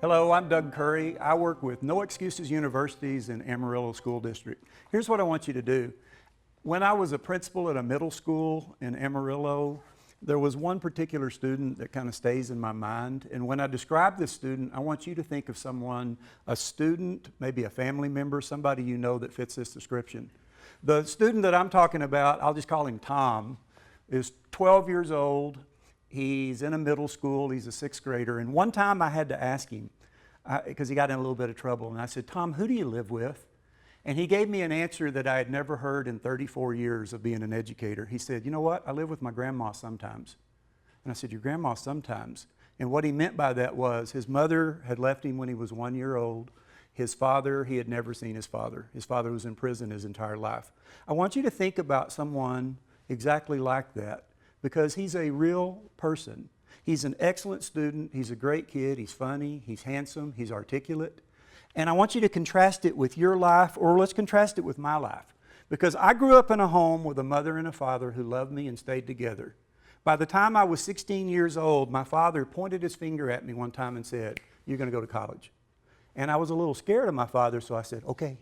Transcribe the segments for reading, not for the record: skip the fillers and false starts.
Hello, I'm Doug Curry. I work with No Excuses Universities in Amarillo School District. Here's what I want you to do. When I was a principal at a middle school in Amarillo, there was one particular student that kind of stays in my mind. And when I describe this student, I want you to think of someone, a student, maybe a family member, somebody you know that fits this description. The student that I'm talking about, I'll just call him Tom, is 12 years old. He's in a middle school, he's a sixth grader, and one time I had to ask him, because he got in a little bit of trouble, and I said, Tom, who do you live with? And he gave me an answer that I had never heard in 34 years of being an educator. He said, you know what, I live with my grandma sometimes. And I said, your grandma sometimes? And what he meant by that was his mother had left him when he was 1 year old. His father, he had never seen his father. His father was in prison his entire life. I want you to think about someone exactly like that, because he's a real person. He's an excellent student, he's a great kid, he's funny, he's handsome, he's articulate. And I want you to contrast it with your life, or let's contrast it with my life. Because I grew up in a home with a mother and a father who loved me and stayed together. By the time I was 16 years old, my father pointed his finger at me one time and said, you're going to go to college. And I was a little scared of my father, so I said, okay.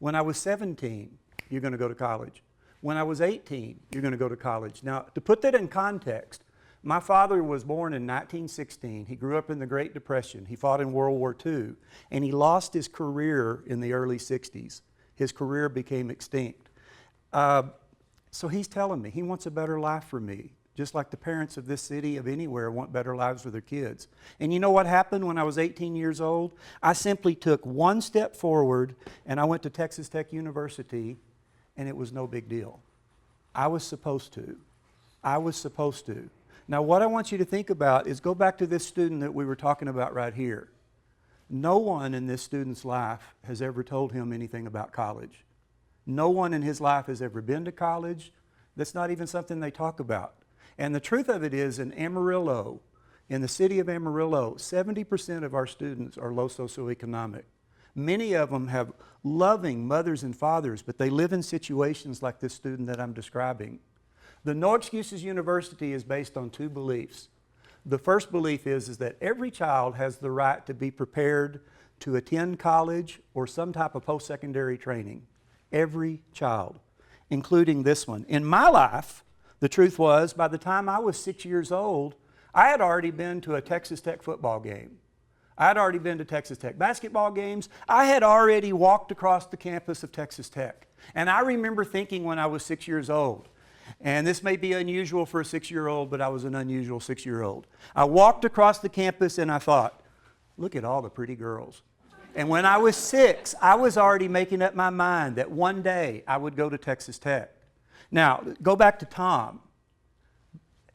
When I was 17, you're going to go to college. When I was 18, you're going to go to college. Now, to put that in context, my father was born in 1916. He grew up in the Great Depression. He fought in World War II, and he lost his career in the early 60s. His career became extinct. So he's telling me he wants a better life for me, just like the parents of this city, of anywhere, want better lives for their kids. And you know what happened when I was 18 years old? I simply took one step forward, and I went to Texas Tech University, and it was no big deal. I was supposed to. I was supposed to. Now, what I want you to think about is go back to this student that we were talking about right here. No one in this student's life has ever told him anything about college. No one in his life has ever been to college. That's not even something they talk about. And the truth of it is, in Amarillo, in the city of Amarillo, 70% of our students are low socioeconomic. Many of them have loving mothers and fathers, but they live in situations like this student that I'm describing. The No Excuses University is based on two beliefs. The first belief is that every child has the right to be prepared to attend college or some type of post-secondary training. Every child, including this one. In my life, the truth was, by the time I was 6 years old, I had already been to a Texas Tech football game. I had already been to Texas Tech basketball games. I had already walked across the campus of Texas Tech. And I remember thinking when I was 6 years old, and this may be unusual for a 6-year-old, but I was an unusual 6-year-old. I walked across the campus and I thought, look at all the pretty girls. And when I was 6, I was already making up my mind that one day I would go to Texas Tech. Now, go back to Tom.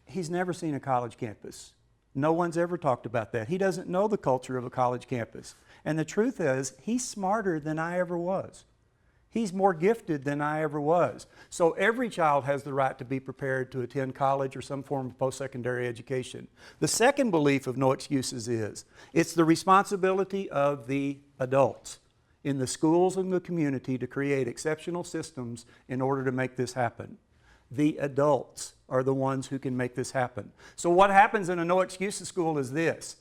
He's never seen a college campus. No one's ever talked about that. He doesn't know the culture of a college campus. And the truth is, he's smarter than I ever was. He's more gifted than I ever was. So every child has the right to be prepared to attend college or some form of post-secondary education. The second belief of No Excuses is, it's the responsibility of the adults in the schools and the community to create exceptional systems in order to make this happen. The adults are the ones who can make this happen. So what happens in a No Excuses school is this.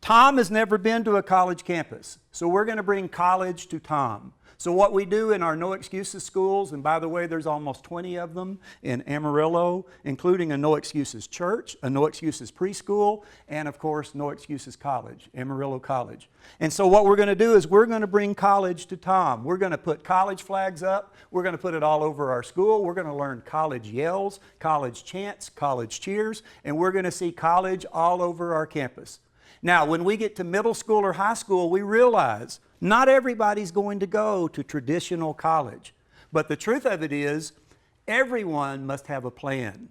Tom has never been to a college campus, so we're going to bring college to Tom. So what we do in our No Excuses schools, and by the way, there's almost 20 of them in Amarillo, including a No Excuses church, a No Excuses preschool, and of course, No Excuses college, Amarillo College. And so what we're going to do is we're going to bring college to Tom. We're going to put college flags up. We're going to put it all over our school. We're going to learn college yells, college chants, college cheers, and we're going to see college all over our campus. Now, when we get to middle school or high school, we realize not everybody's going to go to traditional college. But the truth of it is, everyone must have a plan.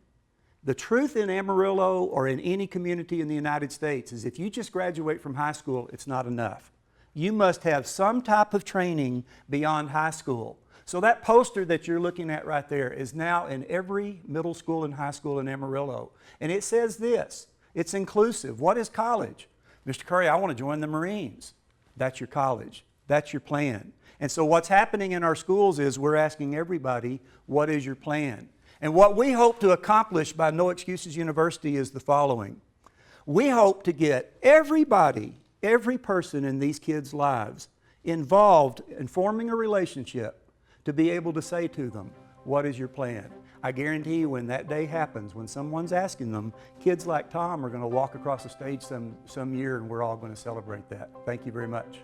The truth in Amarillo or in any community in the United States is if you just graduate from high school, it's not enough. You must have some type of training beyond high school. So that poster that you're looking at right there is now in every middle school and high school in Amarillo. And it says this, it's inclusive. What is college? Mr. Curry, I want to join the Marines. That's your college. That's your plan. And so what's happening in our schools is we're asking everybody, what is your plan? And what we hope to accomplish by No Excuses University is the following. We hope to get everybody every person in these kids' lives involved in forming a relationship to be able to say to them, what is your plan? I guarantee you when that day happens, when someone's asking them, kids like Tom are going to walk across the stage some year and we're all going to celebrate that. Thank you very much.